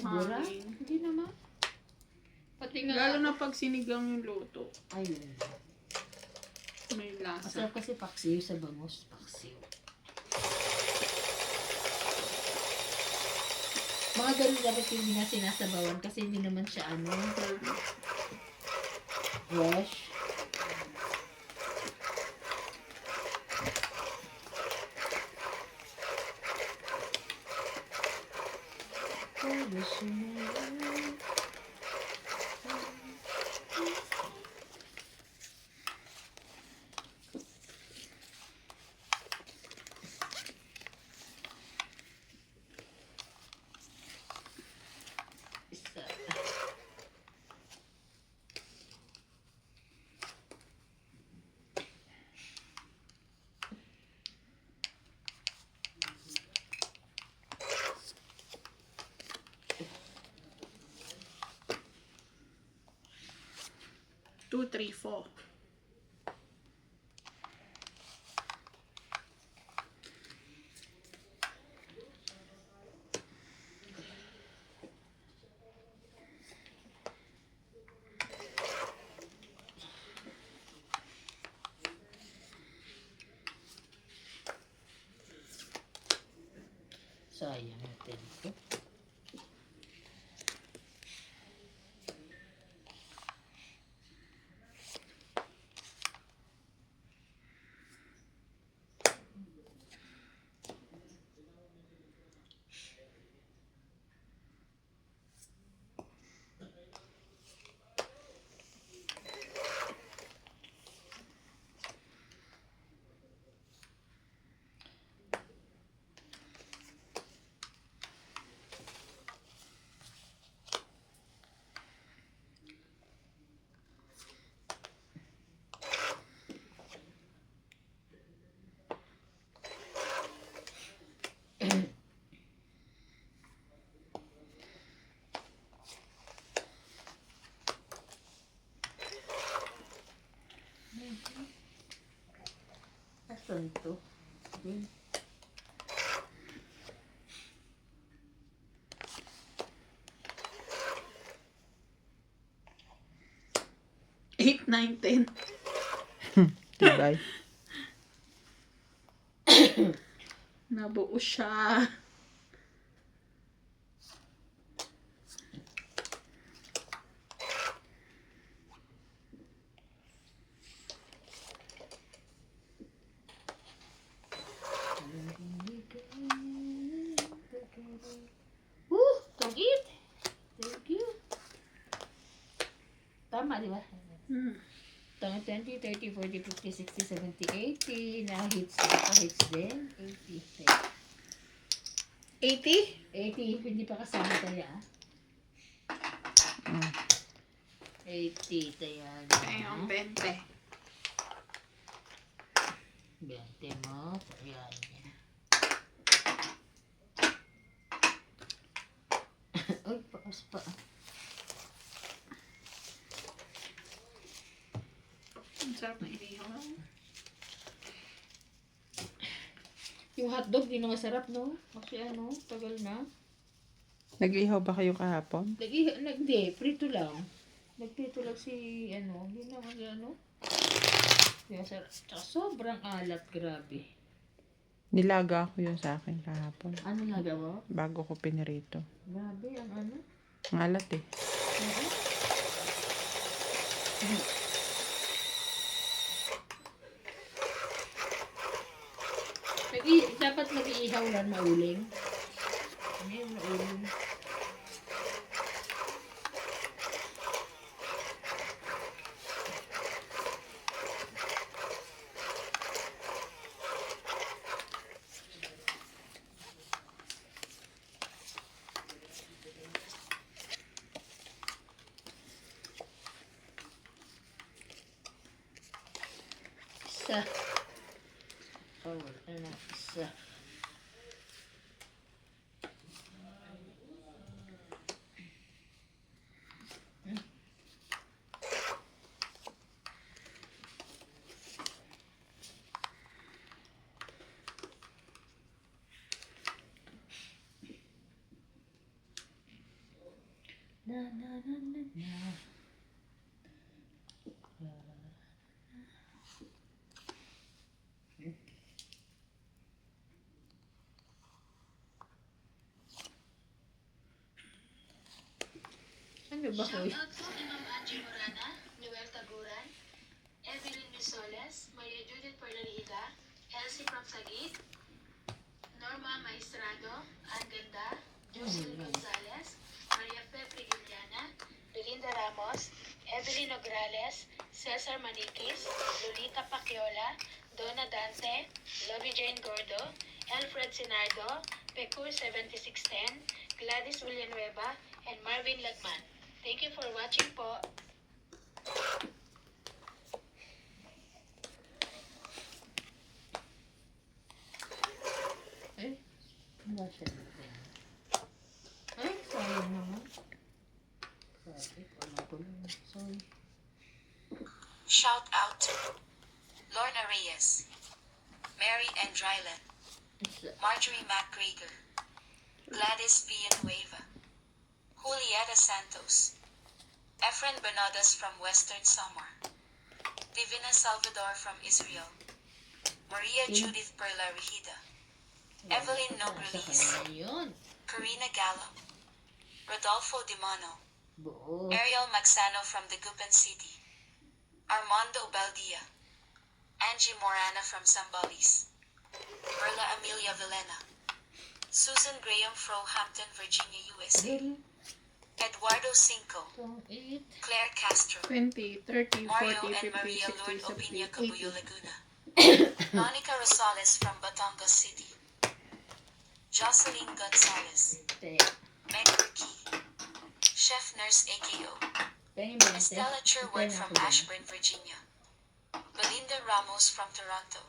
sigura? hangin. Hindi naman. Pati nga. Lalo na pag sinigang yung luto. Ayun. May lasa. Masarap kasi paksiw sa bangus. Paksiw. Mga ganun dapat hindi na sinasabawan kasi hindi naman siya fresh. Two, three, four. Sayang natin ito. Asan to? Okay. Eight, nine, 10. Tibay. Nabuo siya. Don't eat. Thank you. Tama, di ba? Tama, 20, 30, 40, 50, 60, 70, 80. Na-hits din. 80. 80? 80. Hindi pa kasama tayo, ah. 80. Tayo. Ayun, 20. 20 mo. Ayan. Uy, pakas pa. Ang sarap na inihaw. Yung hotdog, di na masarap, no? Kasi tagal na. Nag-ihaw ba kayo kahapon? Hindi, prito lang. Nagprito lang si, hindi naman, Kaya sarap. Tsaka sobrang alat, grabe. Nilaga ko yun sa akin kahapon. Ano nagawa? Bago ko pinirito. Grabe, ang Ang alat eh. Dapat mag-iihaw lang mauling. Ano yung mauling? Isa. Isa. Na na na na na. Ano ba ko? Shoutout po kay Ma'am Angie Morana, Noel Taguran, Evelyn Misoles, Maria Judith Perlarida, Elsie from Sagit, Norma Maestrado, Ann Ganda, Jocelyn Gonzalez, Maria Pepe Guiliana, Belinda Ramos, Evelyn Nograles, Cesar Maniquis, Lolita Paciola, Donna Dante, Lovie Jane Gordo, Alfred Sinardo, Pecur 7610, Gladys Villanueva, and Marvin Lagman. Thank you for watching po. Ay, wala siya dito. Ay, sayang naman. Bakit? Wala ko lang. Sorry. Shout out to Lorna Reyes, Mary Ann Dryland, Marjorie McGregor, Gladys Villanueva, Julieta Santos, Efren Bernadas from Western Samar, Divina Salvador from Israel, Maria Judith Perla Regida, Evelyn Sa Nogrelis, kanya yun. Karina Gallo, Rodolfo Dimano, Buo. Ariel Magsano from Dagupan City, Armando Baldia, Angie Morana from Zambales, Perla Amelia Villena, Susan Graham Fro Hampton, Virginia, USA, Really? Eduardo Cinco, Itong 8. Claire Castro, 20, 30, Mario 40, and 50, Maria 60, Lord 70, Opina 80. Cabuyo Laguna, Monica Rosales from Batangas City, Jocelyn Gonzalez, Meg Ricky, Chef Nurse AKO, Pengi mo Estella Sherwood from Ashburn, Virginia, Belinda Ramos from Toronto,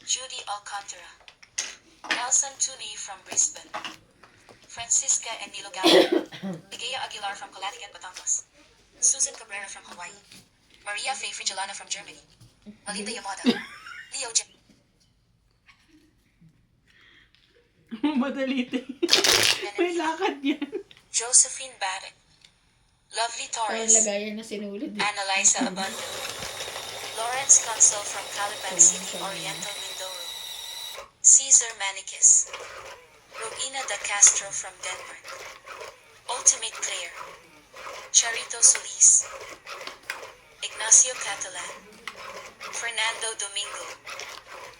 Judy Alcantara, Nelson Tuni from Brisbane, Francisca Enilo Gallo, Igea Aguilar from Connecticut, Batangas, Susan Cabrera from Hawaii, Maria Faye Frigilana from Germany, Melinda Yamada, Leo J. Madali ito. May lakad yan. Josephine Barrett, Lovely Parang Torres, lagayan na sinulid. Annalisa Abando, Lawrence Consul from Caliban City, Oriental, Mindoro, Caesar Manikis, Rogina da Castro from Denmark, Ultimate Claire, Charito Solis, Ignacio Catalan, Fernando Domingo,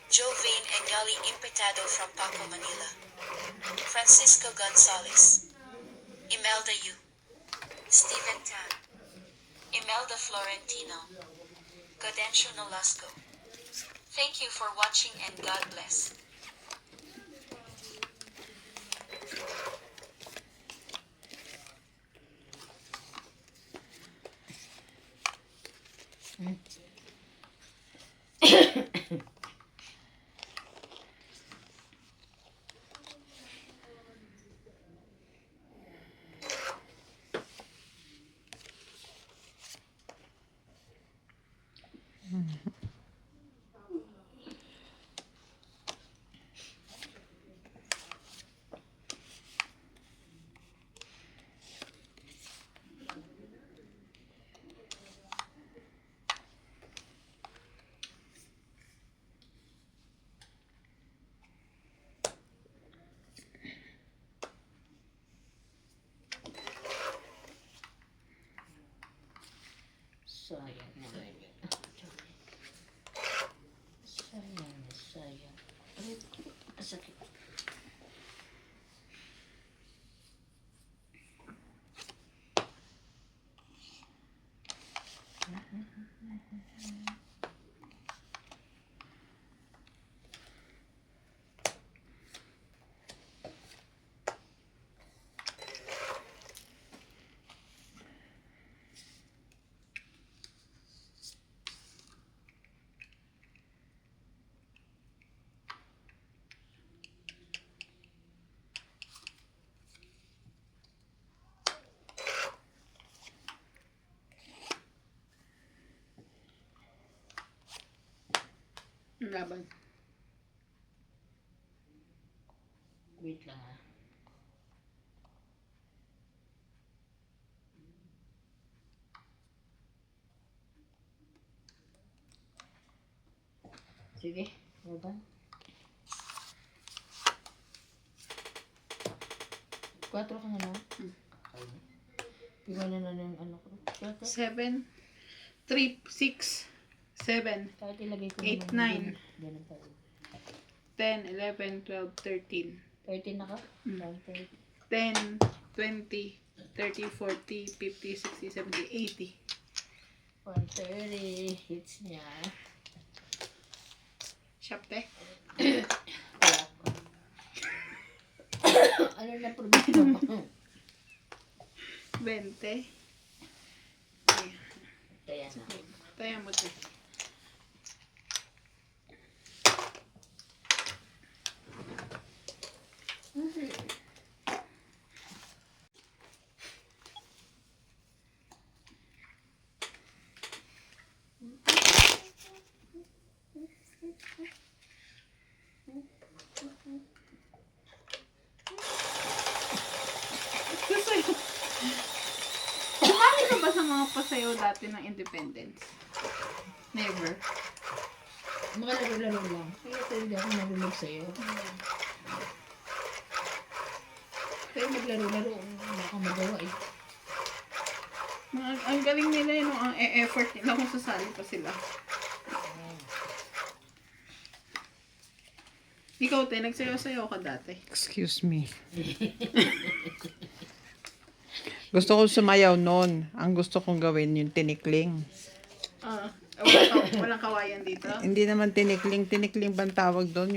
Jovane Enyali Impretado from Paco, Manila, Francisco Gonzalez, Imelda Yu, Stephen Tan, Imelda Florentino, Gadencio Nolasco. Thank you for watching and God bless. Sayang naman yun. Sayang na sayang. Ay, sakit. Ang laban. Wait lang ah. Sige. Baba. 4 ka na lang. Iwan na yung ano ko. 7, 3, 6, 7, Kahit ilagay ko 8, naman 9, ganun pa rin. 10, 11, 12, 13, 13 na ka? 10, 20, 30, 40, 50, 60, 70, 80. 130. Hits niya. Shop te. Ano na problema mo? 20. Kaya na. Tayo mo te. Pasayaw. Sumali ka ba sa mga pasayaw dati ng Independence? Never. Mga laro-laro lang. Kaya tayo hindi ako nalulog sa'yo. Pero maglaro-laro, wala kang magawa eh. Ang galing nila yun, ang effort nila kung sasali pa sila. Ikaw, te, nagsayaw-sayaw ka dati. Excuse me. Gusto ko sumayaw noon. Ang gusto kong gawin yung tinikling. Walang kawayan dito. Hindi naman tinikling. Tinikling bang tawag doon?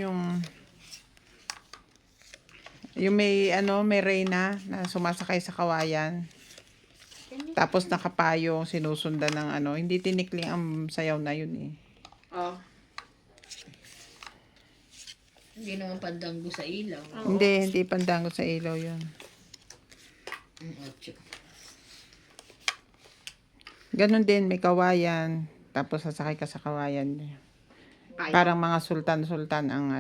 Yung may may reyna na sumasakay sa kawayan. Tapos nakapayong sinusundan ng hindi tinikling ang sayaw na yun eh. Oh. Hindi naman pandanggo sa ilaw. Hindi pandango sa ilaw yun. Ang 8. Ganon din, may kawayan. Tapos sasakay ka sa kawayan. Parang mga sultan-sultan ang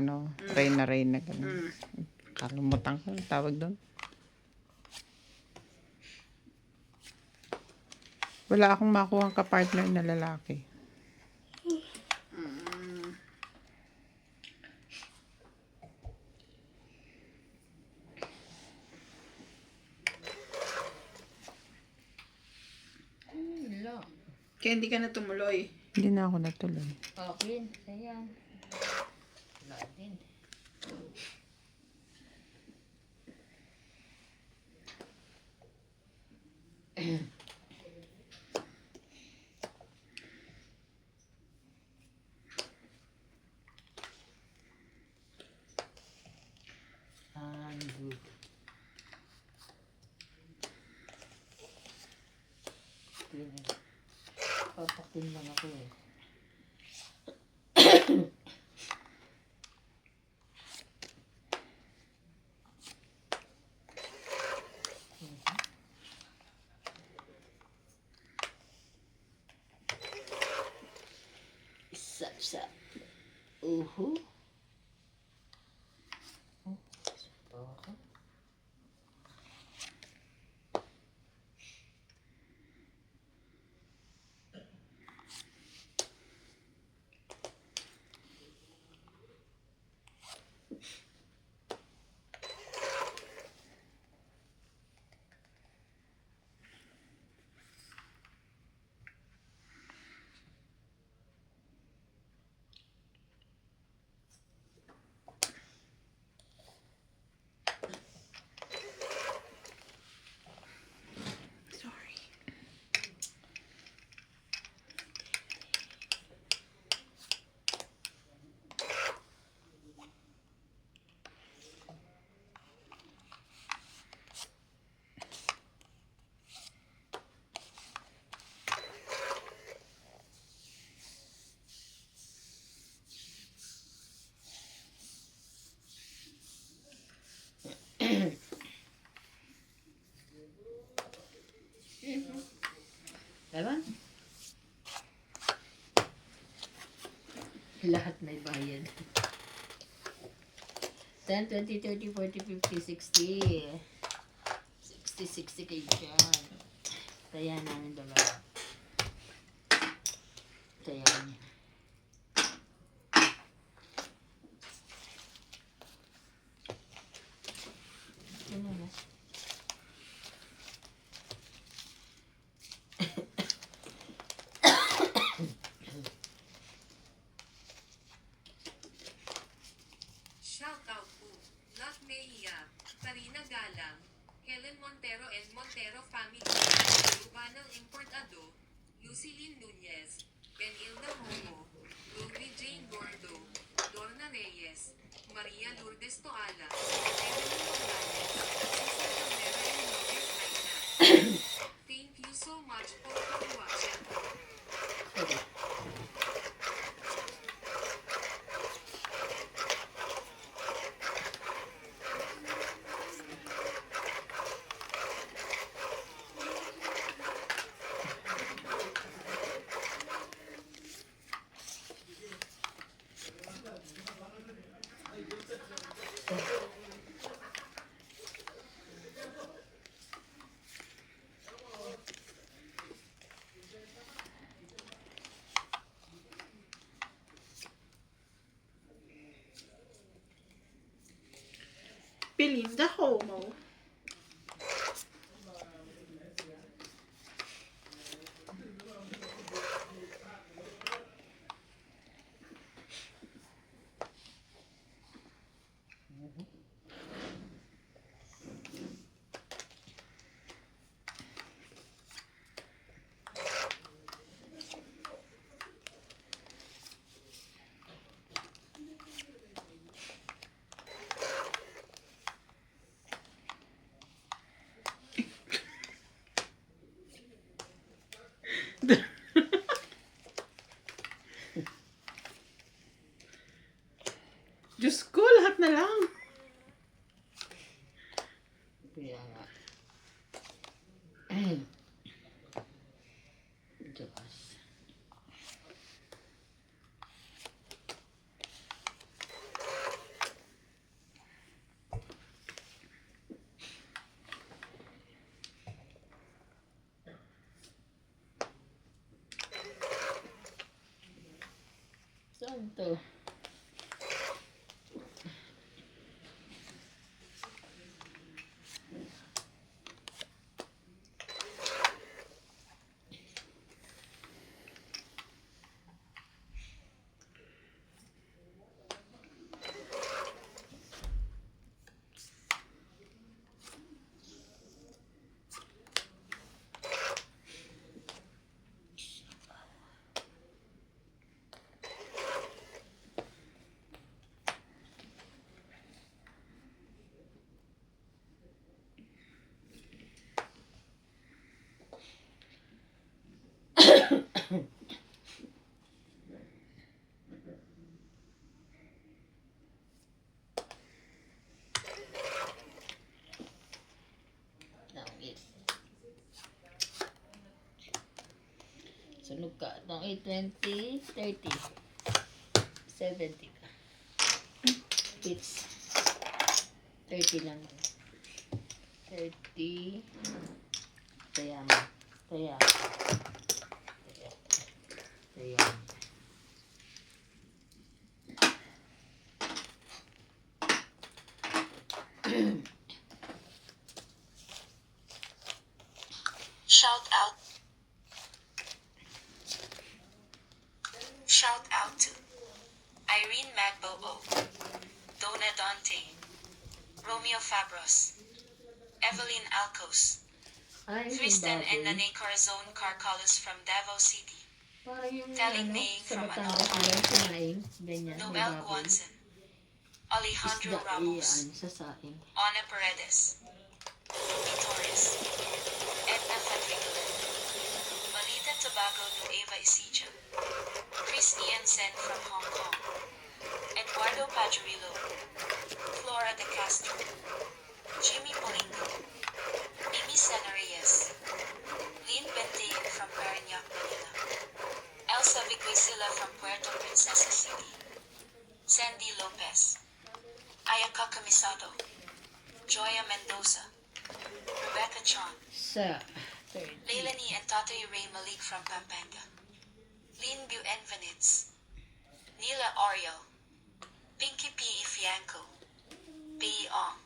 reyna-reyna. Ganun. Kalimutan ko, tawag doon. Wala akong makuha ang kapartner na lalaki. Wala. Kaya hindi ka na tumuloy. Hindi na ako natuloy. Akin. Ayan. Wala din. Good. Papakin lang ako eh. Isa. Uhu. Sorry. Diba? Lahat may bayad. 10, 20, 30, 40, 50, 60. 60 kayo dyan. Kaya namin dalawa. Kaya niya. Koala, Emily Morales, Susan Cabrera and Robert Reina. Thank you so much for watching. Sige. Belinda Homo. Diyos ko, lahat na lang. Kaya nga. Diyos. Saan to? Sunog ka. Itong 820, 30, 70 ka. It's 30 lang. 30. Kaya mo. Kaya. Kaya. Shout out. Shout out to Irene Magbobo, Donna Dante, Romeo Fabros, Evelyn Alcos, Ay, Tristan and baboy. Nane Corazon Carcalos from Davao City, Parang yung Telling ano, May sa from Batangas nila, sinaing. Ganyan, may Noel baboy. Guanzon, Alejandro Isda Ramos, iyan sa saing. Ana Paredes, Ruby Torres, Edna Fadrigola, Malita Tobago Nueva Ecija, Chris Ian Sen from Hong Kong, Eduardo Pajarillo, Flora de Castro, Jimmy Polingo, Mimi Sena Reyes, Lynn Bentein from Parañaque, Manila, Elsa Viguisila from Puerto Princesa City, Sandy Lopez, Ayaka Camisado, Joya Mendoza, Rebecca Chon, Sa 30. Leilani and Tatoy Ray Malik from Pampanga, Lynn Buenvenitz, Nila Oriel, Pinky P. Ifianco, B. Ong,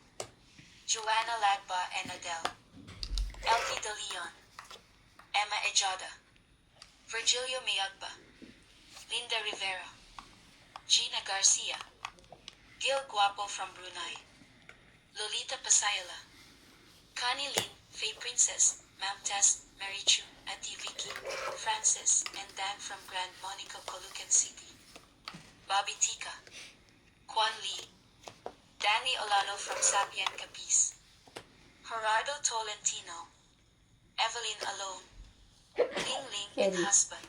Joanna Ladba and Adele, Elvie De Leon, Emma Ejada, Virgilio Mayagba, Linda Rivera, Gina Garcia, Gil Guapo from Brunei, Lolita Pasayala, Connie Lin, Faye Princess, Ma'am Tess, Mary Chu, Ati Vicky, Francis, and Dan from Grand Monica, Colucan City, Bobby Tika, Kwan Lee, Danny Olano from Sapien Capiz, Gerardo Tolentino, Evelyn Alone, Ling Ling and Sorry. husband,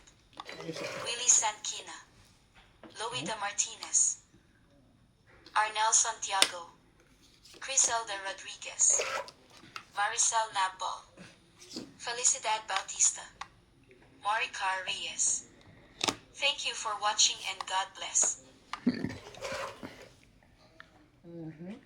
Willie Sankina, Loida Martinez, Arnel Santiago, Criselda Rodriguez, Maricel Nabal, Felicidad Bautista, Maricar Reyes. Thank you for watching and God bless. Mhm.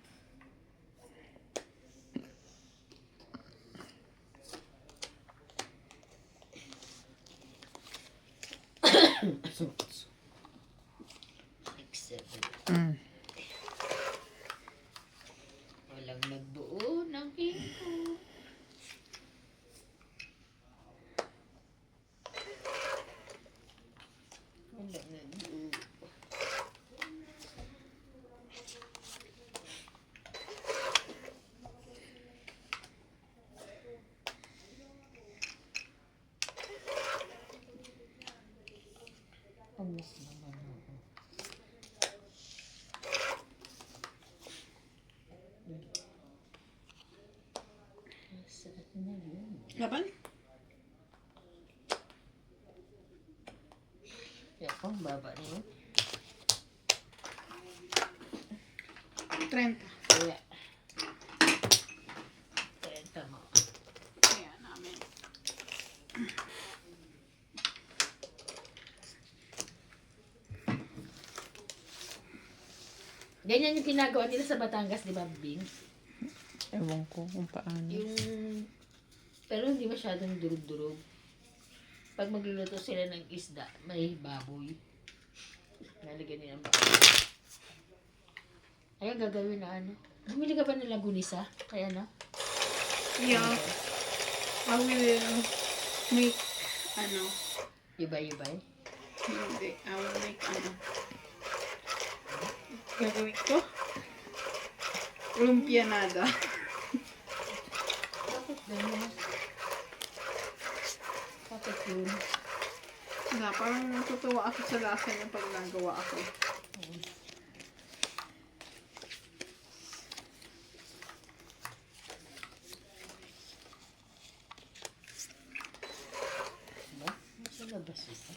Six, seven. Mm. Walang nagbuo ng king. Walang nagbuo. Ang mas naman ako. Saan na yun? Laban? Kaya kung baba na yun. 30. Kaya. 30 mo. Kaya namin. Ganyan yung ginagawa nila sa Batangas, di ba, Bing? Ewan ko kung paano. Yung... Pero hindi masyadong durug-durug. Pag magluluto sila ng isda, may baboy. Nalagyan nila ang baboy. Ay, ang gagawin na ano. Bumili ka ba ng lagunisa? Kaya na? Yeah. I will make, Yubay-yubay. hindi. I will make, gagawin ko? Lumpianada. Bakit ganyan? Bakit yun? Wala, parang natutuwa ako sa lasa niya pag nagawa ako. Ba? Nasa labas ito.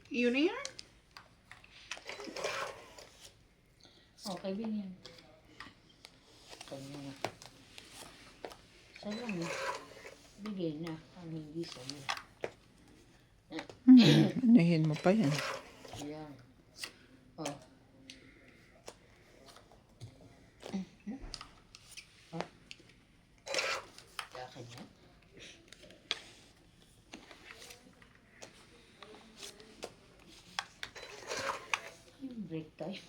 Yun na yan? Okay din yan. Kanya nga. Sana mo. Bigay na. Ang hindi sa'yo. Anuhin mo pa yan. Ayan. Oh. Oh. Yakin yan. Yung break time.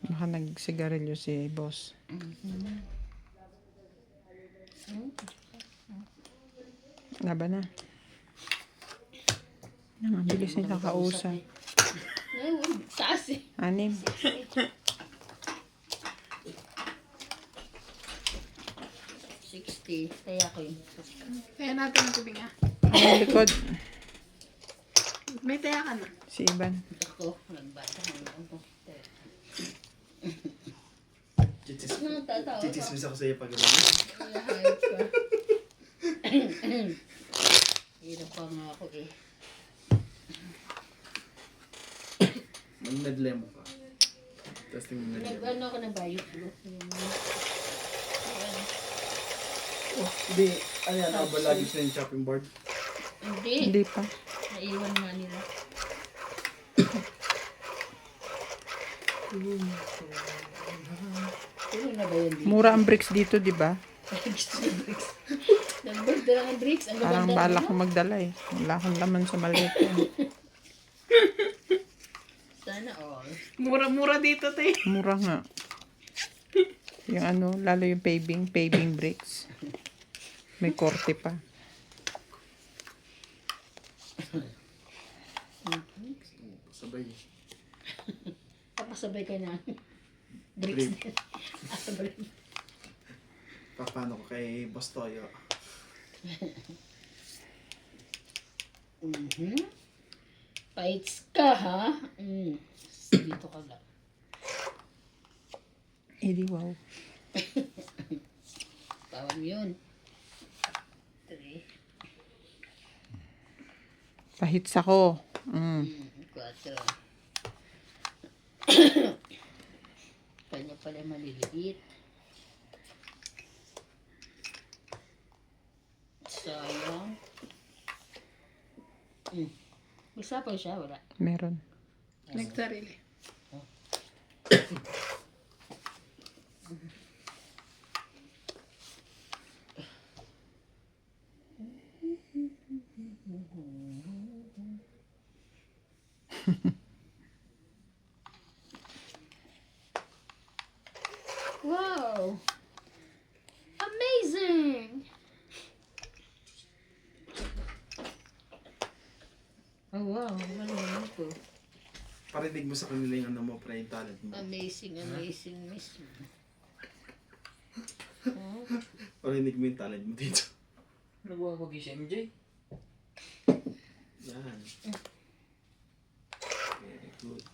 Baka nagsigarilyo si boss. Laban na. Ang bilis nila kausap. Ay, taas eh. 6. $60. Kaya ko yun. Kaya natin ang tubig nga. Ang likod. May taya ka na. Si Ivan. Ako, nagbata ng ako. Chichis, Tatawa ka. chichismis ako sa iyo pag gano'n. Ay, hayop ka. Hirap pa nga ako eh. Mag-medlemo ka. Tapos tingin medlemo. Nag-ano ako ng bioflu. Oh, hindi. Ano yan? Nakabalagis na yung chopping board. Hindi. Hindi pa. Naiwan nga nila. Sino na ba yan? Mura ang bricks dito, di ba? Nag-bird na ng bricks. Ang Parang gaganda bala na. ko magdala eh. Wala akong laman sa maliit. Sana all. Mura-mura dito, te. Mura nga. Yung ano, lalo yung paving bricks. May korte pa. Sabay. Papasabay ka na. Bricks Brick. din. Asabay. Papano ko kay Boss Toyo. Fights ka, ha? Dito ka lang. Edi wow. Tawag yun. 3, Pahits ako. 4. Kanya pala maliliit. Sayang. May sapaw siya, wala. Meron. Nagsarili. Wow! Amazing! Oh wow, ano ito? Parinig mo sa kanila yung ano mo, pre, yung talent mo. Amazing, amazing, mismo. Parinig mo yung talent mo dito. Nagwawagi si MJ. Yan. Very good.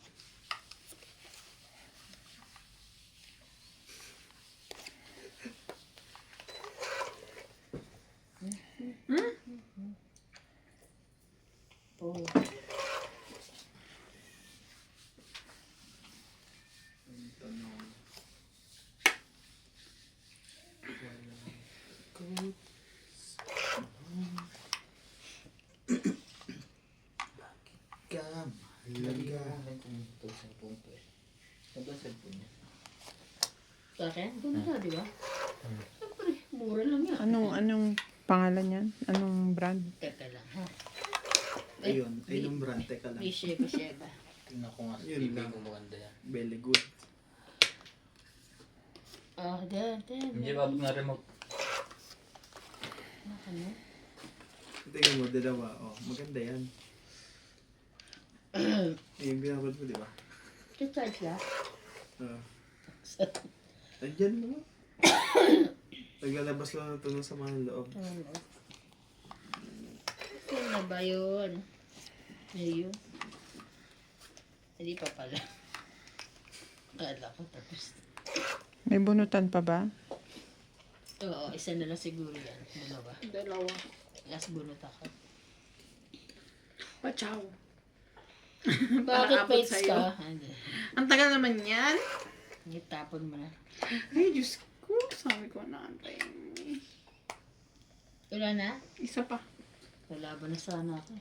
Oh. Tanong. Ka mahalaga. Ito sa cellphone ko eh. Ito ang cellphone niya. Sa akin? Ganda, di ba? Siyempre, mura lang yan. Anong pangalan yan? Anong brand? Teka lang, ha? Ayun, ay yung brand, teka lang. May sheba. Tingnan ko nga sa Yun TV lang. kung maganda yan. Very good. Ah, dan. MJ, babag na remote. Ano? Tingnan mo, dalawa. Oh, maganda yan. Yung binabad mo, di ba? Charge lang. Andyan mo. Naglalabas lang ito ng sama ng loob. Ano? Saan na ba yun? Ayun. Hindi pa pala. Kala ko tapos. May bunutan pa ba? Oo, isa na lang siguro yan. Dalawa. Dalawa. Last bunot ako. Pachaw. Bakit abot fights sa'yo. ka? Hindi. Ang tagal naman yan. Itapon mo na. Ay, Diyos ko. Sabi ko na antayin mo eh. Wala na? Isa pa. Lalaban na sana ako.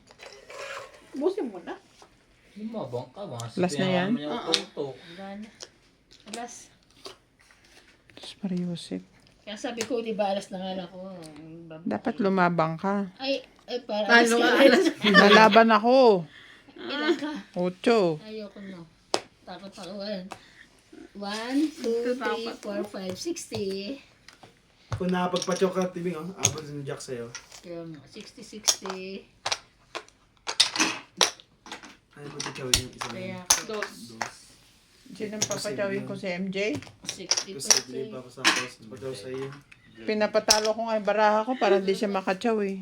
Busin mo na. Lumabang ka, mga Last na yan? Oo. Wala na. Alas. Diyos Mariusip. Kaya sabi ko, di ba alas na nga ako. Dapat lumabang ka. Ay, para alas Lalo ka. nga alas. Lalaban ako. Ilan ka? 8. Ayoko na. Takot ako. 1, 2, 3, 4, 5, 60. Kung nakapagpa-choke ka, tibing, oh, abot yung jack sa'yo. 60, 60. Ano ba ito chawin yung isa Kaya lang? ako. Dos. Dos. Sinong papatawin ko si MJ? 60 Gusto ko pa ako sa house. Pachaw sa iyo. Pinapatalo ko nga yung baraha ko para hindi siya makachaw eh.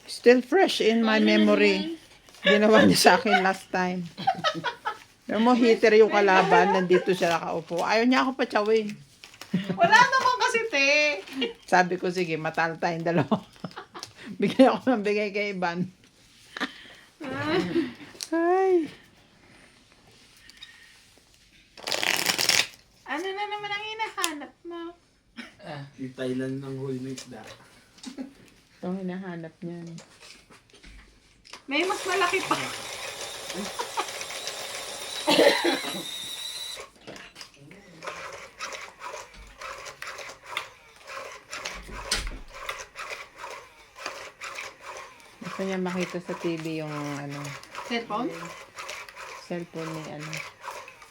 Still fresh in my memory. Ginawa niya sa akin last time. Pero mo, hitter yung kalaban. Nandito siya nakaupo. Ayaw niya ako pachawin. Wala naman kasi, te. Sabi ko, sige, matalo tayong dalawa. Bigay ako ng bigay kay Ivan. Ay. Ano na naman ang hinahanap mo? Yung Thailand ng huli ng isda. Ito ang hinahanap niyan. May mas malaki pa. Gusto niya makita sa TV yung ano, Cellphone? cellphone ni ano.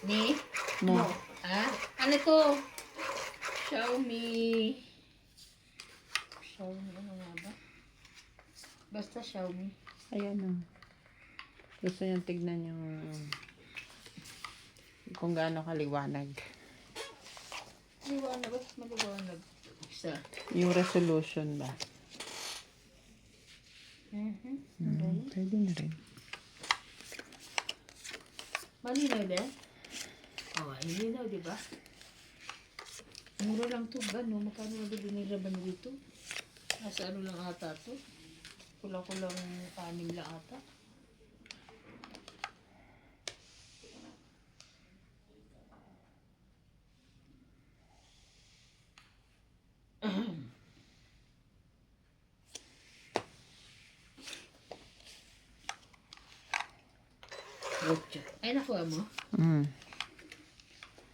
Ni? Mo. Ah? Ano to? Xiaomi. Xiaomi, ano nga ba? Basta Xiaomi. Ayan o. Gusto niya tignan yung kung gaano kaliwanag. Maliwanag ba? Maliwanag. Isa. Yung resolution ba? Pwede na rin. Malinaw din? Oo, malinaw, di ba? Mura lang to ba, no? Magkano na binira ba dito? Nasa ano lang ata to? Kulang-kulang 6 lang ata. Ocho. Ay, nakuha mo? Mm.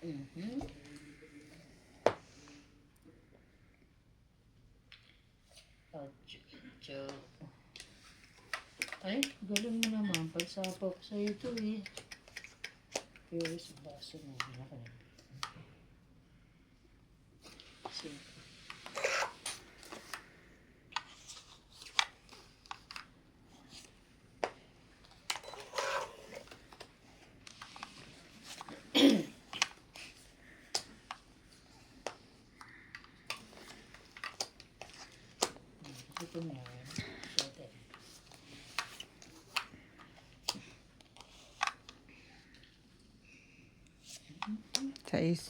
Mhm. Ocho. Ay, galing mo naman. Pagsapok sa ito eh. Pero sa baso mo, ginaka na. Sige. Ito na. Siyete. Sais.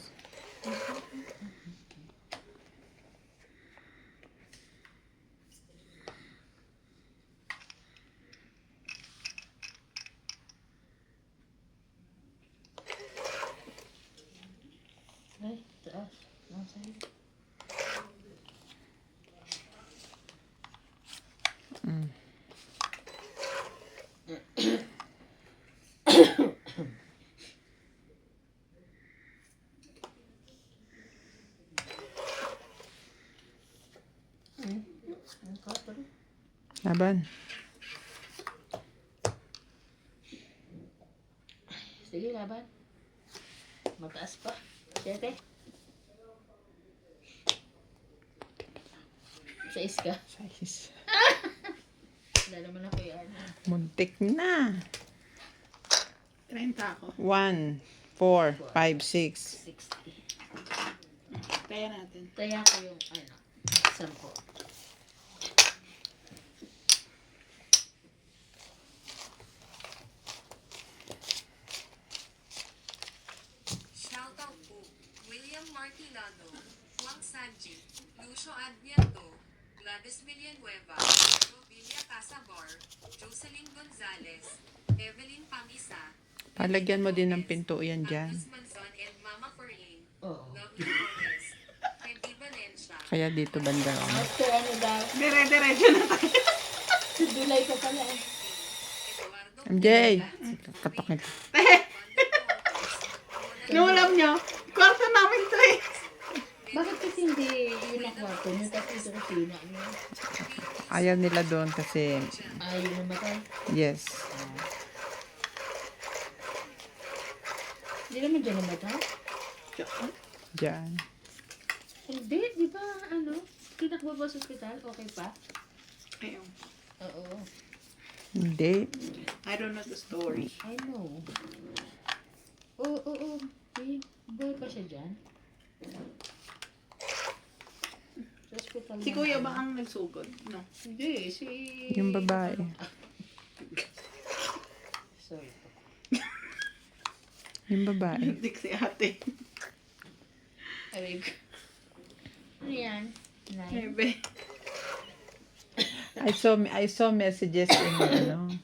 Ay, taas. Nasa iyo. Ang kataro. Laban. Sige, laban. Mataas pa. Siyete. Sais ka. Sais. Wala naman ako yan. Muntik na. 30 ako. 1, 4, 5, 6. 60. Kaya natin. Taya ko yung ano. 10. Shoutout po, William Martinado, Juan Sanji, Lucio Adviento, Gladys Villanueva, Robilia Casabar, Jocelyn Gonzalez, Evelyn Pamisa, Palagyan mo din ng pinto yan dyan. Agnes Manzon and Mama Ferlin, Oo. Lovely Torres, Feby Valencia, Kaya dito banda. After ano daw. Dire-diretso na tayo. Dulay ka pala. Eduardo MJ! Katok ito. Nulam nyo. Kwarto namin to eh. Bakit kasi hindi yun ang kwarto niyo? Kasi sa kusina niyo. Ayaw nila doon kasi, Ayaw namatay. yes. Hindi naman dyan namatay. Diyan. Hindi, di ba ano? Tinakbo ba sa ospital? Okay pa? Ayun. Oo. Hindi. I don't know the story. I know. Oo. Boy pa siya dyan? Sa ospital Si na. Kuya ba ang nagsugod? No. Hindi, si... Yung babae. Sorry po. Yung babae. Hindi si ate. Aray ko. Ano yan? Nine. Ebe. I saw messages in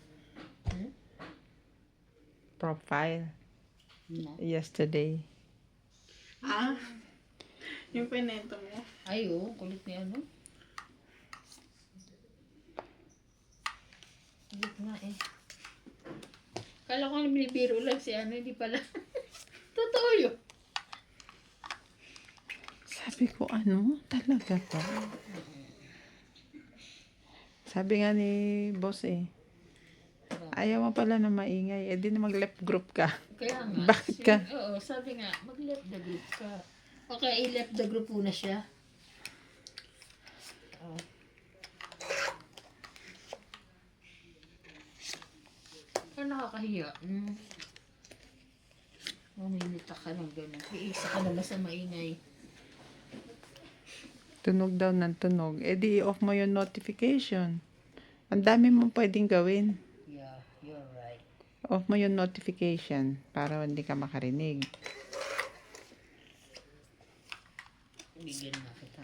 profile Na. yesterday. Ah. Yung pinento mo. Ay, oh, kulit ni ano. Kulit nga eh. Kala ko binibiro lang si ano, hindi pala. Totoo yun. Sabi ko, ano? Talaga to? Sabi nga ni boss eh, ayaw mo pala na maingay. Eh di na mag-left group ka. Kaya nga. Bakit ka? Oo, sabi nga, mag-left the group ka. Okay, i-left the group muna siya. Oh. Pero nakakahiya. Maminita ka ng gano'n. Iisa ka naman sa maingay. Tunog daw ng tunog. Eh di off mo yung notification. Ang dami mong pwedeng gawin. Yeah, you're right. Off mo yung notification para hindi ka makarinig. Bigyan na kita.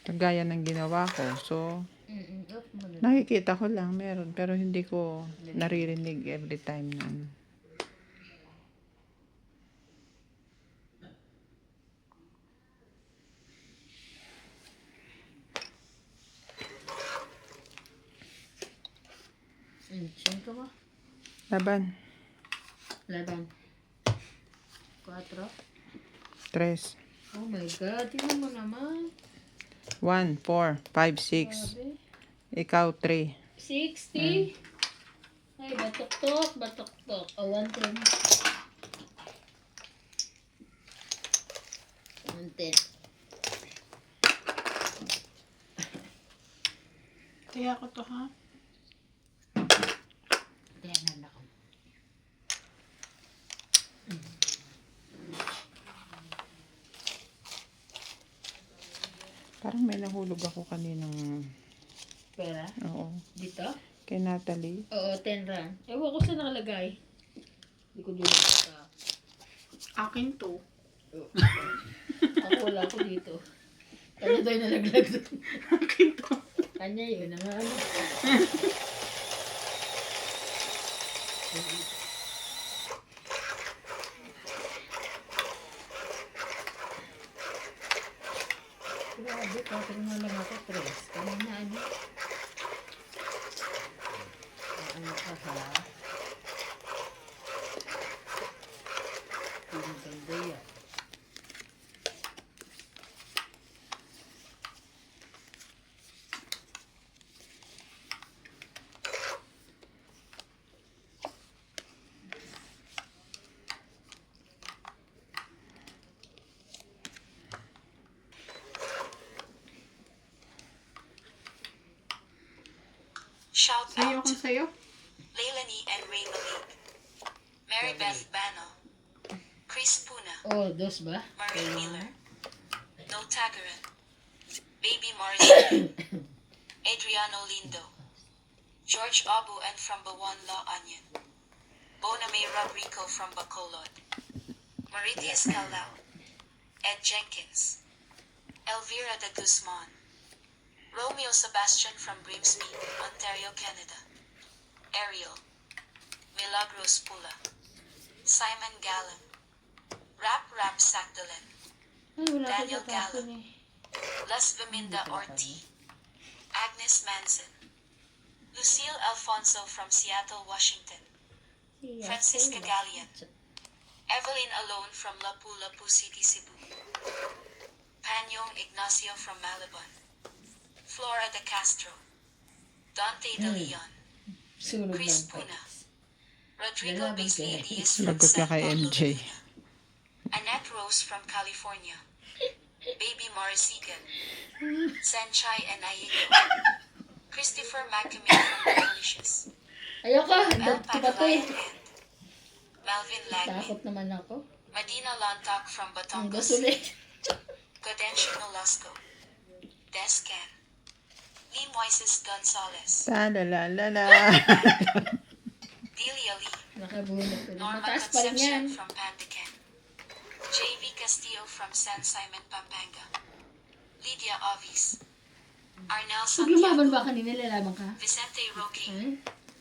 Kagaya ng ginawa ko. So, Off mo na. nakikita ko lang meron. Pero hindi ko naririnig every time na ano. Saan ka ba? Laban. Laban. 4. 3. Oh my God, tingnan mo naman. 1, 4, 5, 6. Sabi. Ikaw, 3. 60. Ay, batok-tok, batok-tok. Oh, 110. 110. Kaya ko to, ha? Tingnan ako. Parang may nahulog ako kaninang, Pera? oo, Dito? kay Natalie. Oo, 10 rand. Ewan ko saan nakalagay. Hindi ko dito sa... Akin to. Ako wala ko dito. Kanya daw yung nalaglag doon. Akin to. Kanya yun. Ang ano. Grabe, kapag na lang ako 3. Kanina ano? Ano ka ha? Ang ganda yan. Shout Sayo out kung sayo. Leilani and Ray Malik, Mary Beth Bano, Chris Puna, Oh, dos ba? Marie Miller, No Tagaran, Baby Morrison, Adriano Lindo, George Abu and from Bawan La Onion, Bona May Rodrigo from Bacolod, Maritias Calao, Ed Jenkins, Elvira de Guzman, Romeo Sebastian from Grimsby, Ontario, Canada, Ariel, Milagros Pula, Simon Gallen, Rap Sagdalen, Ay, wala ko Daniel tatapon Gallo. eh. Las Viminda Orti, Agnes Manson, Lucille Alfonso from Seattle, Washington, Iya, Francisca wala. Gallian, Evelyn Alone from Lapu-Lapu City, Cebu, Panyong Ignacio from Malabon, Flora de Castro, Dante de Leon, Sunog Chris ng Puna, pets. Rodrigo Lalaban Beasley ka. Diaz from Lagot ka San kay Pablo, MJ. Laguna, Annette Rose from California, Baby Morrisigan, Senchai and Aiko, Christopher McCamey from Mauritius, Ayoko, El handa ko ba to eh. Pagalayan and Melvin Lagme, Takot naman ako. Medina Lantak from Ang Batangas, ulit. Gadencio Nolasco, Descan, Lee Moises Gonzalez, Talalalala. Delia Lee, Nakabunot ko. Norma Mataas pa rin yan. Concepcion from Pandacan, JV Castillo from San Simon, Pampanga, Lydia Ovis, Arnel Pag lumaban ba Santiago, kanina, lalaban ka? Vicente Roque,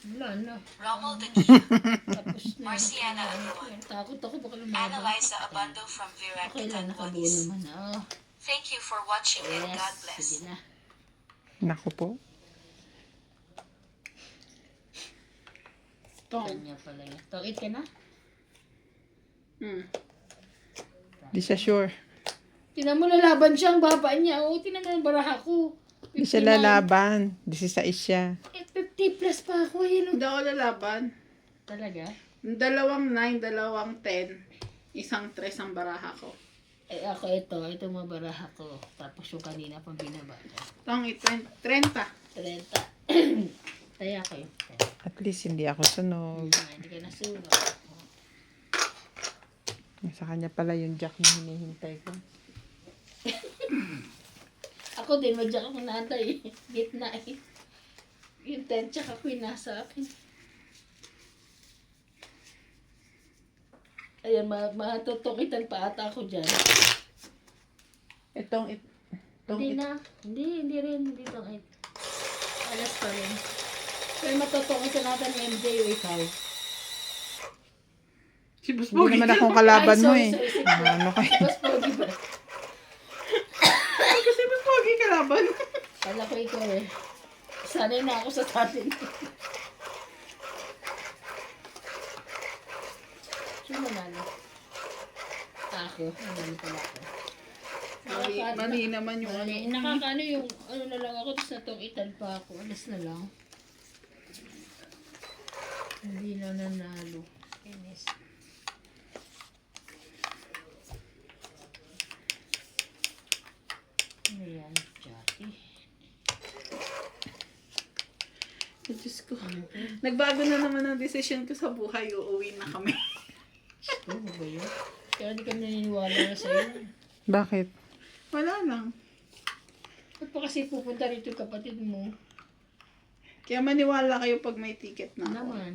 Wala na. Rommel Daguia, Tapos na. Marciana Aguilar, Takot ako baka lumaban. Annalisa Abando from Virac, Okay lang, nakabuo Catanduanes. naman. Oh, Thank you for watching and yes. God bless. Sige na. Naku po. Tong. Kanya pala yan. Tawid ka na? Di siya sure. Tinan mo lalaban siya, ang baba niya. Oh, tinan mo ang baraha ko. Di siya lalaban. 16 siya. 50 plus pa ako. Ayun. Hindi ako lalaban. Talaga? 2 9, 2 10. Isang 3 ang baraha ko. Eh ako ito mga baraha ko. Tapos yung kanina pang binaba ko. Tong 30. 30. Taya ko yun. At least hindi ako sunog. Hindi ka nasunog. Sa kanya pala yung jack na hinihintay ko. Ako din, madyak ako natay. Gitna eh. Yung 10 tsaka queen nasa akin. Ayan, matutukitan pa ata ako dyan. Hindi na. Hindi rin. Hindi tong 8. Alas pa rin. Pero matutukitan natin ni MJ o ikaw. Si Boss Hindi naman akong kalaban mo eh. Sige. Ano kayo? Mas pogi ba? Kasi Boss Pogi kalaban. Kala ko ikaw eh. Sanay na ako sa tatin. Sino nanalo? Ako. Nanalo pala ako. Mali naman yung Mali. Nakakaano yung ano na lang ako. Tapos natukitan pa ako. Alas na lang. Hindi na nanalo. Inis. Ano yan? Jati. Diyos ko. Nagbago na naman ang desisyon ko sa buhay. Uuwi na kami. Ano ba yun? Kaya di kami naniniwala na sa'yo. Bakit? Wala lang. Ba't pa kasi pupunta rito yung kapatid mo? Kaya maniwala kayo pag may ticket na ako. Naman.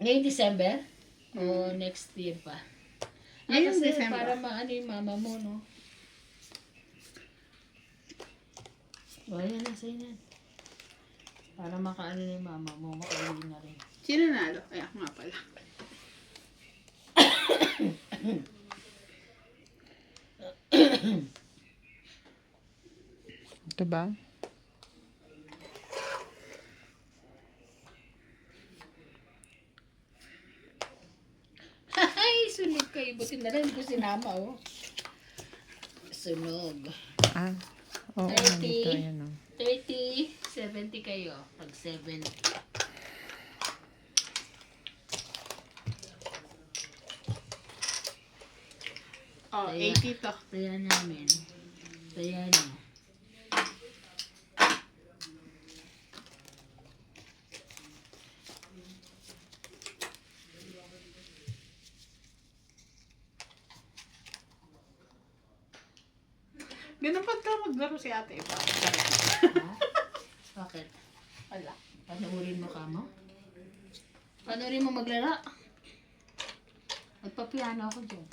Ngayong December? O next year pa? Ngayong Kasi December. para maano yung mama mo, no? O, yan na, sa'yo na. Para makaano na yung mama mo, makauwi na rin. Sino nalo? Ay, ako nga pala. Ito ba? Ay, sunog kayo. Buti na lang ko sinama, oh. Sunog. Ah. Oo, nandito. Ayan o. 30, 70 kayo. Pag 7. Oh, Kaya- 80 to. Kaya namin. Kaya na. Ganun pa ka maglaro si ate. Ha? Bakit? Wala. Panoorin mo ka mo? Panoorin mo maglaro? Magpapiano ako dyan.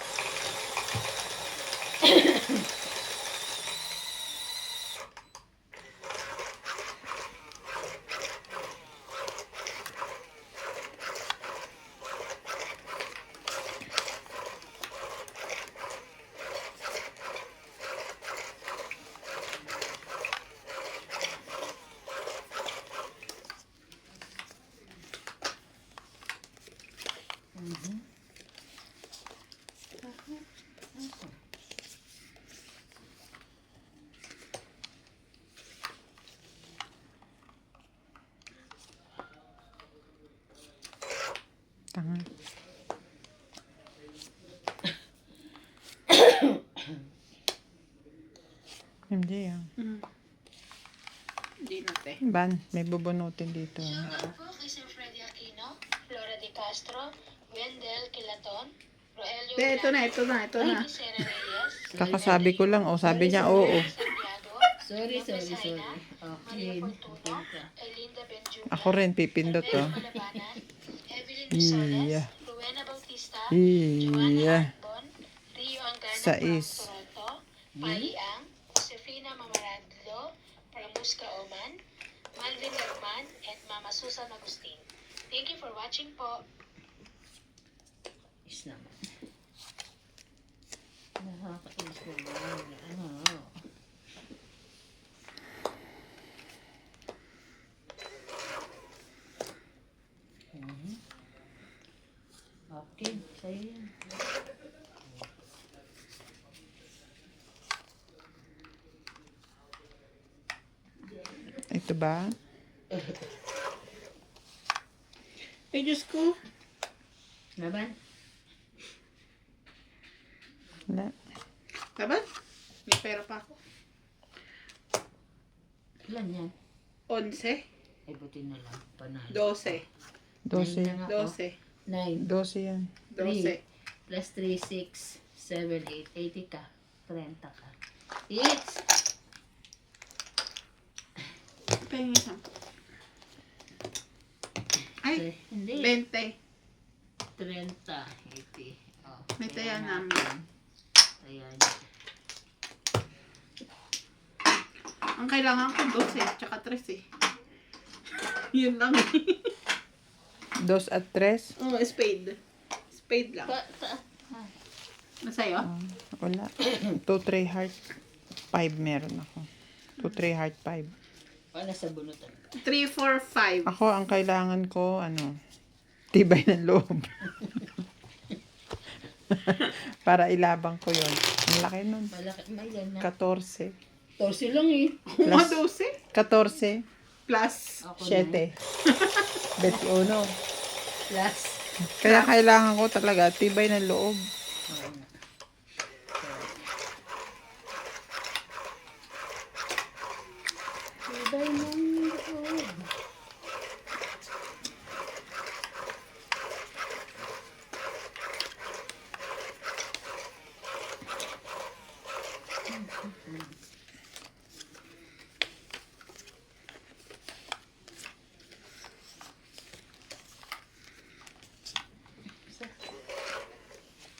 Tanga. Hindi ah. Hindi na te. Ban, may bubunutin dito. Shoutout po kay Sir Freddy Aquino, Flora de Castro, Wendell Kilaton, Roelio Te, ito na. Sera Reyes, Kakasabi ko lang, oh, sabi niya oo. Santiago, Sorry. Maria Okay. Fortuna, Elinda Benjuma, Ako rin, pipindot to. Malabanan, Evelyn Misoles, Iya. Rowena Bautista, Iya. Joanna Arbon, Rio Angana from Sais. Toronto, Pai Ang, Josefina Mamaradlo, Pramuska Oman, Malvin Lagman, and Mama Susan Agustin. Thank you for watching po. Is naman. Nakakainis mo ba? Ano? Okay, sa'yo yan. Ito ba? Ay, Diyos ko. Laban? Wala. Laban? May pera pa ako. Ilan yan? 11, Ay, buti na lang. Panalo. 12, 12. Nine na nga ako. 12, 9. 12 yan. 12. Plus 3, 6, 7, 8. 80 ka. 30 ka. It's Pengi 10. Ay, hindi. 20. 30, 80. Oh, May taya kaya namin. natin. Taya niya. Ang kailangan ko 12, tsaka 3 eh. Yun lang. 2 at 3? Oh, spade. Spade lang. Masa'yo? Wala. 2, 3 heart. 5 meron ako. 2, 3 heart, 5. Paano sa bunutan? 3, 4, 5. Ako, ang kailangan ko, tibay ng loob. Para ilabang ko yon. Ang laki nun. Malaki. May yan na. 14. 14 lang eh. Mga 12. 14. Plus. Ako 7. 21. Plus. Kaya kailangan ko talaga tibay ng loob. Tibay ng loob.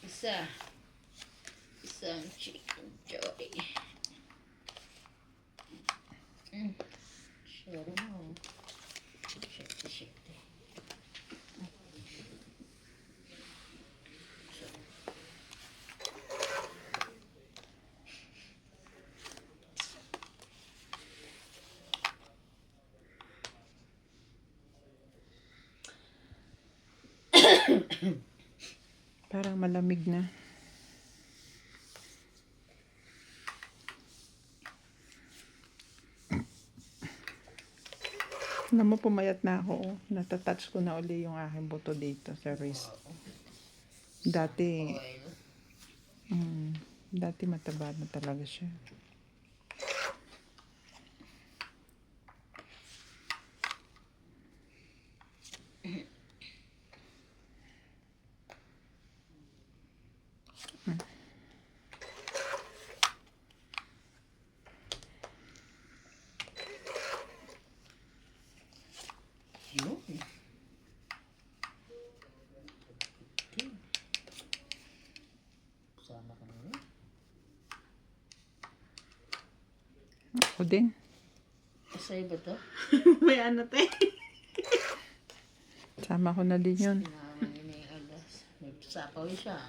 Isa. Isang chicken joy. Sure mo. Shit. Parang malamig na. Alam mo, pumayat na ako. Natatouch ko na uli yung aking buto dito sa wrist. Dati, Oil. dati mataba na talaga siya. Yun. Sama ka na. Ako din. Sa'yo ba to? May ano te. Sama ko na din yun. Naman yun yung alas. Nagsapaw siya.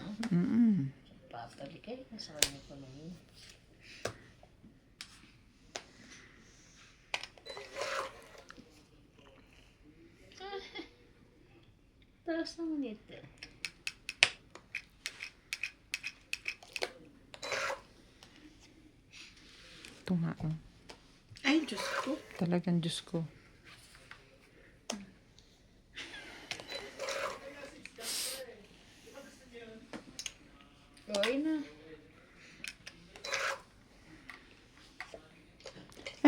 Papalik eh. Nasa kanya pa na yun. Taas naman ito. Ito nga. Ay, Diyos ko. Talagang Diyos ko. Okay na.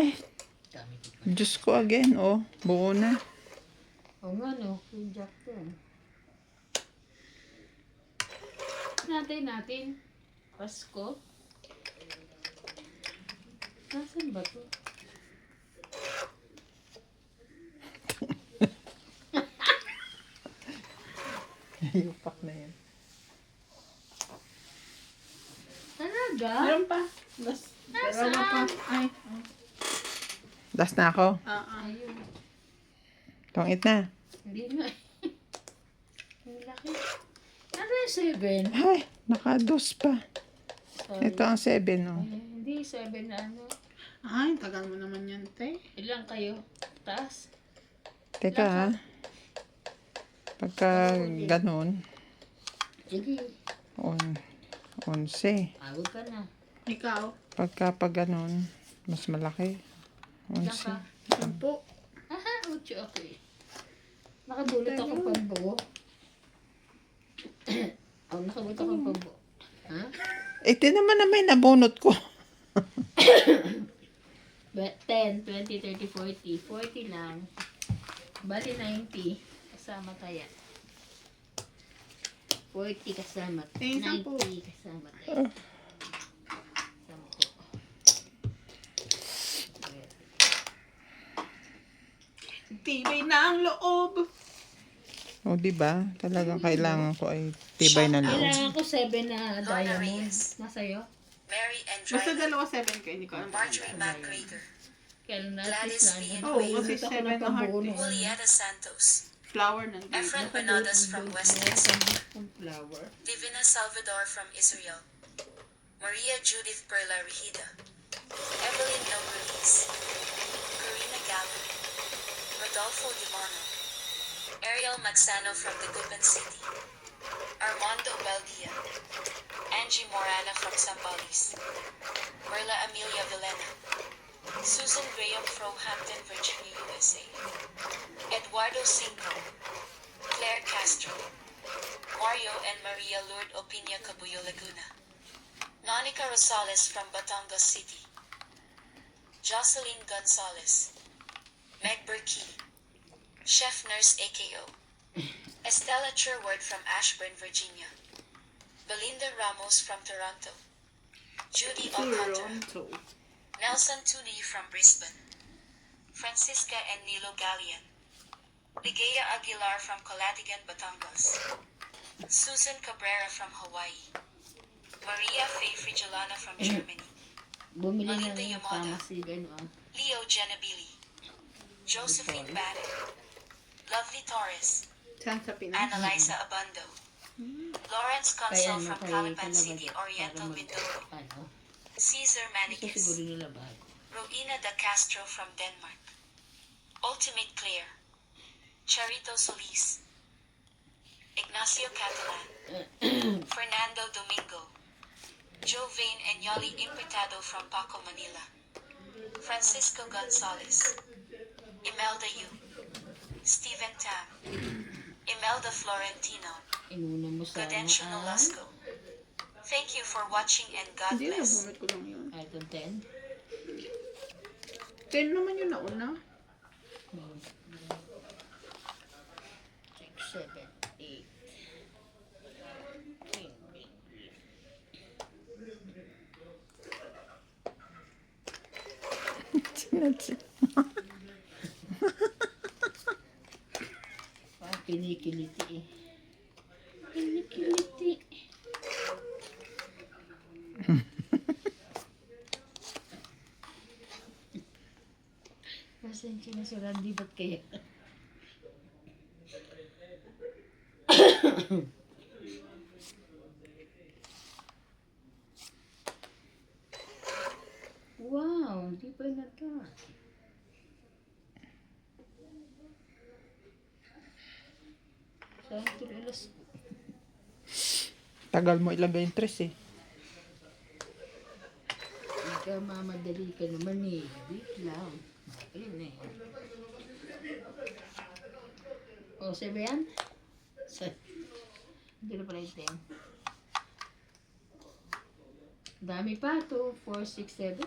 Ay, Dami ko. Diyos ko again. Oh, buo na. Oo nga no. Yung jack to. Natin. Pasko. Nasaan ba to? Yupak na yan. Talaga? Meron pa. Dalawa pa. Ay. Last na ako. Ayun. Tongit na. Hindi nga. Ang laki. Ano yung 7? Ay, nakados pa. Sorry. Ito ang 7, oh. Ay, hindi, 7 na ano. Ay, tagal mo naman yan te. Ilang kayo? Taas? Teka, ha. Pagka ganun, Sige. 11. Awag ka na. Ikaw. Pagka pag ganun, mas malaki. Ilang ka? 11. 10. Aha, 8. Okay. Nakabulot ako pambuo. Nakabulot ako pambuo. Ha? Ito naman na may nabunot ko. 10, 20, 30, 40. 40 lang. Bali 90. Kasama kaya. 40 kasama. Tingin 10. 90 kasama. 10. Tibay na ang loob. O, di ba? Talagang kailangan ko ay tibay na loob. Kailangan ko 7 na Lorna diamond. Reyes. Nasa'yo? Mary and Basta Dryden, dalawa 7 kayo, hindi ko alam. Marjorie McGregor, Kailan Gladys natin Lee. na. Oo, kasi 7 na heart eh. Julieta Santos, Flower ng baby. Efren Bernadas from West Texas, Ang flower. Divina Salvador from Israel, Maria Judith Perla Regida, Evelyn Nogrelis, Karina Gallo, Rodolfo Dimano, Ariel Magsano from Dagupan City, Armando Baldia, Angie Morana from Zambales, Merla Amelia Villena, Susan Graham from Hampton, Virginia, USA, Eduardo Cinco, Claire Castro, Mario and Maria Lourdes Opinia Cabuyo Laguna, Nonica Rosales from Batangas City, Jocelyn Gonzalez, Meg Berkey, Chef Nurse AKO, Estella Sherwood from Ashburn, Virginia, Belinda Ramos from Toronto, Judy Alcantara, Toronto. Nelson Tuli from Brisbane, Francisca and Nilo Gallian, Ligaya Aguilar from Calatigan, Batangas, Susan Cabrera from Hawaii, Maria Faye Frigilana from Germany, Bumili na Malinda ng Yamada. pharmacy, gano'n. Leo Genabili, Josephine Bannon, Lovely Torres, Saan sa Pinas? Annalisa Abando, Lawrence Kaya Consul ano, from kay Calapan Calabas, City, Oriental para Mindoro, ano, Caesar gusto Manicus, siguro nila bago. Rowena Da Castro from Denmark, Ultimate Claire, Charito Solis, Ignacio Catalan, Fernando Domingo, Jovane and Yoli Imputado from Paco, Manila, Francisco Gonzalez, Imelda Yu, Stephen Tam, Imelda Florentino, Inuna mo sana Gadencio Nolasco. Thank you for watching and God Hindi, bless. nabunod ko lang yun. item 10. 10 naman yung nauna. 6, 7, 8. Kinikiliti eh. Kinikiliti. Pasensya na si Randy, ba't kaya? Wow, hindi pa nata. Saan ito alas? Tagal mo ilagay yung tres eh. Ika mamadali ka naman eh. Wait lang. Ayun na eh. O, sabi yan? Hindi na pala yung 10. Dami pa. 2, 4, 6, 7.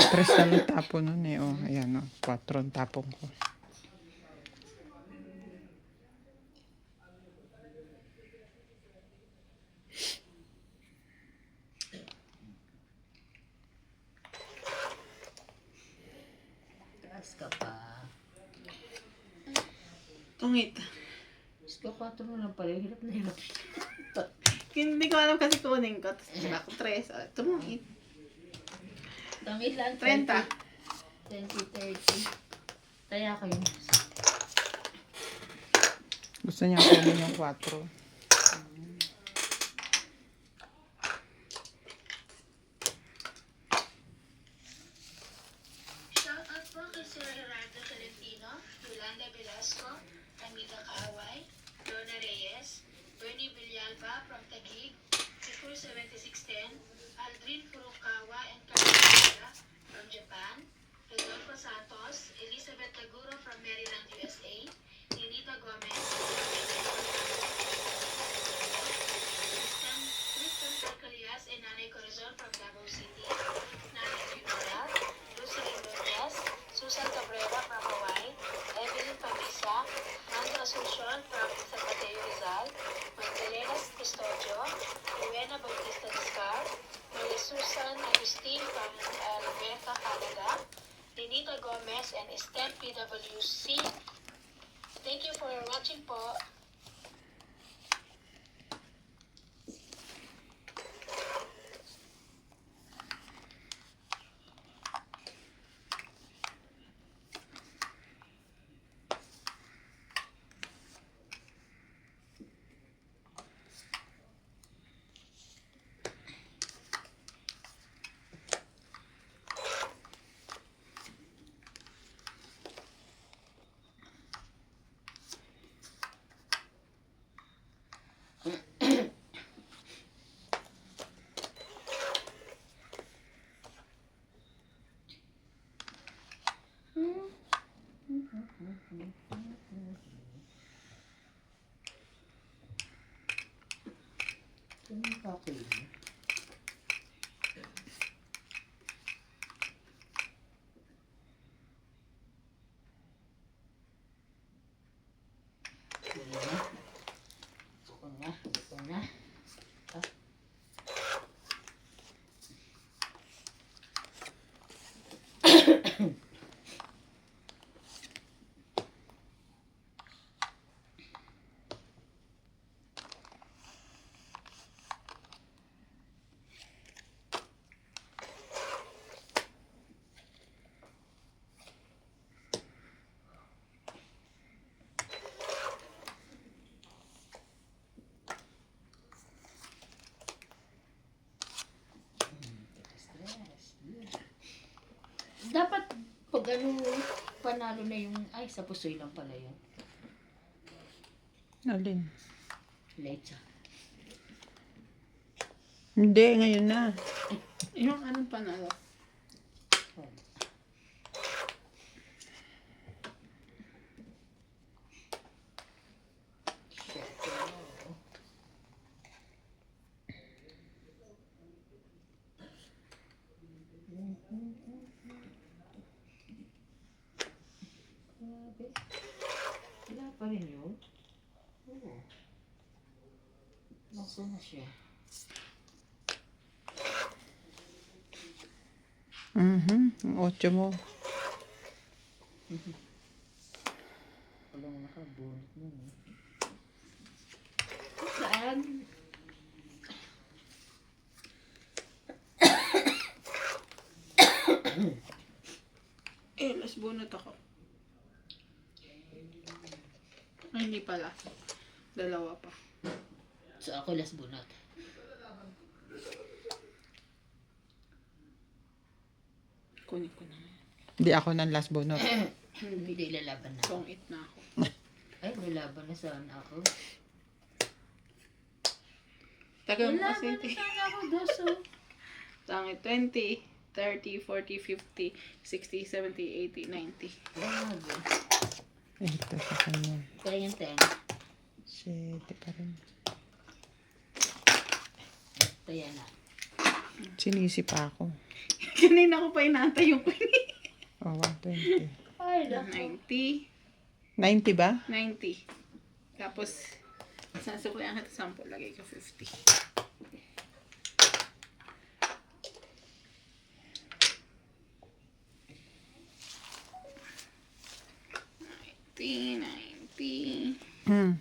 Tres na lang tapon nun eh. Oh, ayan oh. 4 ang tapon ko. Taas ka pa. Tungit. Mas ka 4 na lang pala. Hirap na hirap. Hindi ko alam kasi kunin ko. Tapos diba ako 3. Tungit. Tangit lang. 30. 20, 30. Kaya kayo. Gusto niya kunin yung 4. Shoutout po kay Sir Gerardo Tolentino, Yolanda Velasco, Anita Kaaway, Lorna Reyes, Bernie Villalba from Taguig, Sikur 7610, Aldrin Furukawa and Carolina from Japan, Rodolfo Santos, Elizabeth Taguro from Maryland, USA, Ninita Gomez, Tristan Calcalias and Nanay Corazon from Davao City, Nanay Junora, Lucy López, Susan Cabrera from Hawaii, Evelyn Pamisa, Nandra Christine from Alberta, Canada, Lenita Gomez, and Estelle PWC. Thank you for watching po. Ano yung kapoy mo? Ito na. Ito na. Ito na. Ah. Dapat pag ano, panalo na yung, ay sa pusoy lang pala yun. Alin? Lecha. Hindi, ngayon na. Yung anong panalo? Grabe. Wala pa rin yun. Oo. Nasa na siya. Ang 8 mo. Walang nakabunot nun eh. Saan? Last bunot ako. Ay, hindi pala. Dalawa pa. So ako last bunot. Kunin ko na. Hindi ako ng last bonus. Hindi lalaban na. Song it na ako. Ay, lalaban na sana ako. Tagal mo Lalaban kasi. na sana ako, Doso. Tangit 20, 30, 40, 50, 60, 70, 80, 90. Grabe. Ito sa kanya. Kaya yung 10. 7 pa rin. Kaya na. Sinisi pa ako. Kanina ko pa inaantay yung kunin. Oh, 120. Ay, 90, 90 ba? 90. Tapos, sasuklihan kita 10, lagay ko 50. 90. Hmm.